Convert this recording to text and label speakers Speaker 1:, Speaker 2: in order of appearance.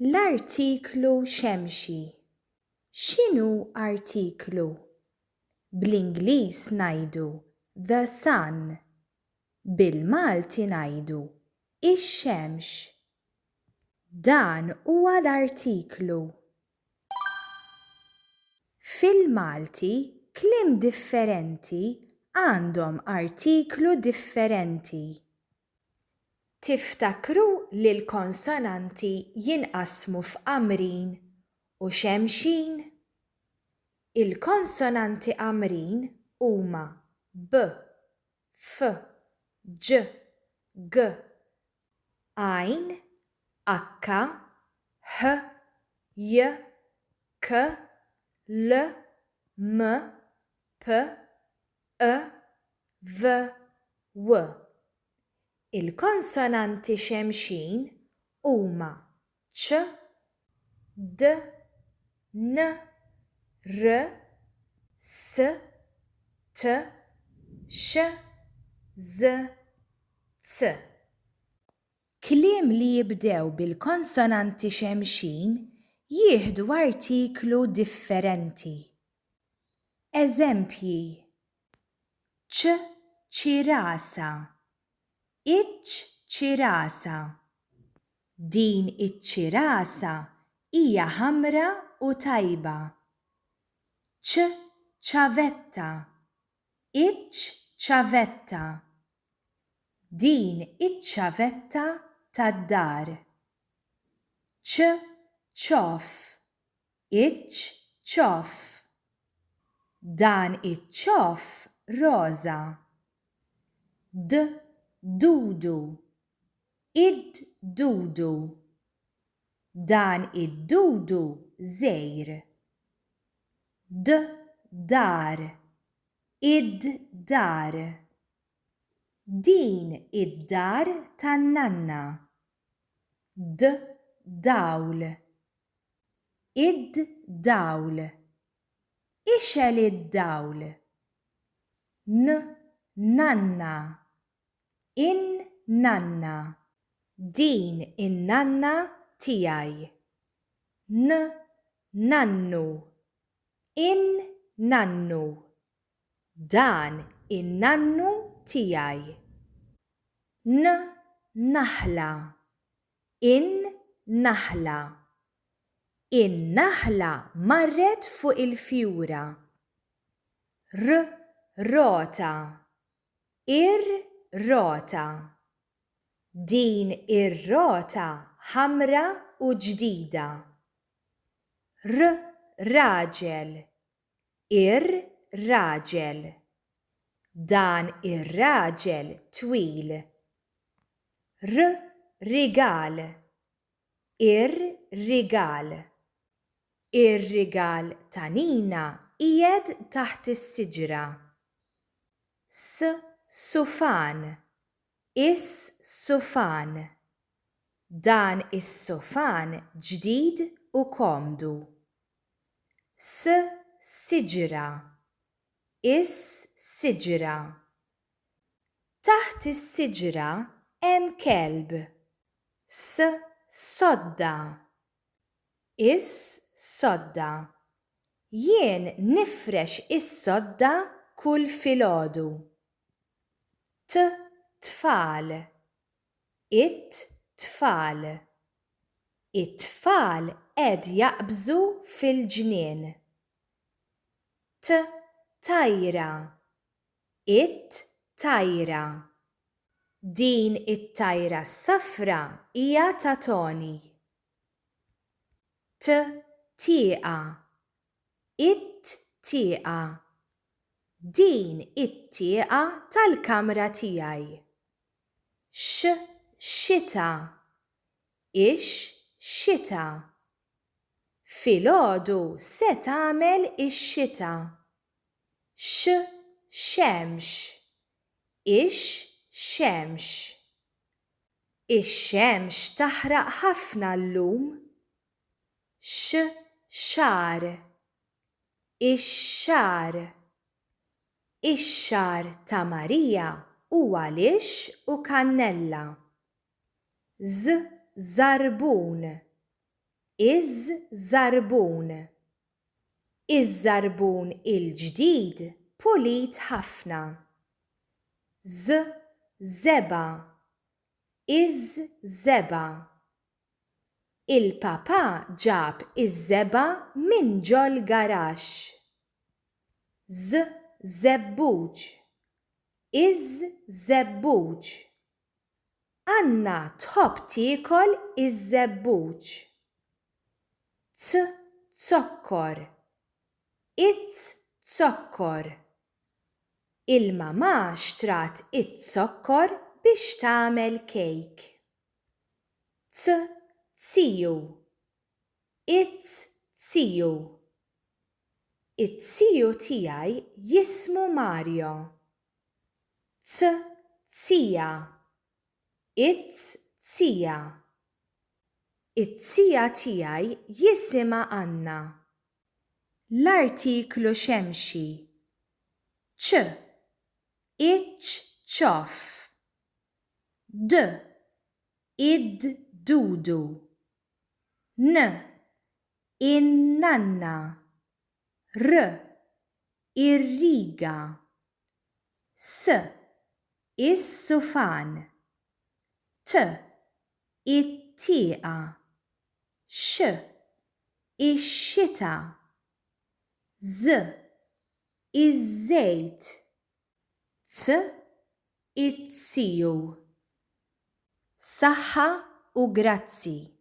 Speaker 1: L-artiklu xemxi. X'inhu artiklu? Bl-Ingliż ngħidu the sun. Bil-Malti ngħidu ix-xemx. Dan huwa l-artiklu. Fil-Malti kliem differenti għandhom artiklu differenti. Tiftakru li l-konsonanti jinqasmu f'qamrin u xemxin? Il-konsonanti qamrin huma b, f, ġ, g, għajn, h, h, j, k, l, m, p, e, v, w. Il-konsonanti xemxin huma ċ, d, n, r, s, t, x, z, c. Kliem li jibdew bil-konsonanti xemxin jieħdu artiklu differenti. Eżempji: ċ, ċirasa, iċ, ċirasa. Din iċ-ċirasa hija ħamra u tajba. ċ, ċavetta, iċ, ċavetta. Din iċ-ċavetta tad-dar. ċ, ċof, iċ, ċof. Dan iċ-ċof roża. d, dudu, id, dudu. Dan id-dudu żgħir. d, dar, id, dar. Din id-dar tan-nanna. d, dawl, id, dawl. Ixel id-dawl. n, nanna, in, nanna. Din in-nanna tiegħi. n, nannu, in, nannu. Dan in-nannu tiegħi. n, naħla, in, naħla. In-naħla marret fuq il-fjura. r, rota, ir, rota. Din ir-rota ħamra u ġdida. r, raġel, ir, raġel. Dan ir-raġel twil. r, rigal, ir, rigal. Ir-rigal ta' Nina qiegħed taħt is-siġra. s, sufan, is, sufan. Dan is-sufan ġdid u komdu. s, siġra, is, siġra. Taħt is-siġra hemm kelb. s, sodda, is, sodda. Jien nifrex is-sodda kull filgħodu. t, tfal, it, tfal. It-tfal qed jaqbżu fil-ġnien. t, tajra, it, tajra. Din it-tajra s-safra hija ta' Toni. t, tieqa, it, tieqa. Din it-tieqa tal-kamra tiegħi. x, xita, ix, xita. Filgħodu se tagħmel ix-xita. x, xemx, ix, xemx. Ix-xemx taħraq ħafna llum. x, xar, ix-xar. Ix-xar ta' Marija huwa lix u kannella. z, żarbun, Iż-żarbun. Iż-żarbun il-ġdid pulit ħafna. Żeba. Iż-żeba. Il-papà ġab iż-żeba minn ġol garaxx. Żebbuġ. Iż-żebbuġ. Anna tħobb tiekol iż-żebbuġ. Zokkor. Zokkor. Il-mamà xtrat zokkor biex tagħmel kejk. Tziju. Tziju. It-tziju tiegħi jismu Mario. Tzija. It-tzija. It-tzija tiegħi jisimha Anna. L-artiklu xemxi. Iċ-ċoff. Id-dudu. In-nanna. Ir-riga. Is-sufan. It-tieqa. Ix-xita. Iż-żejt. It-tziju. Saħħa u grazzi.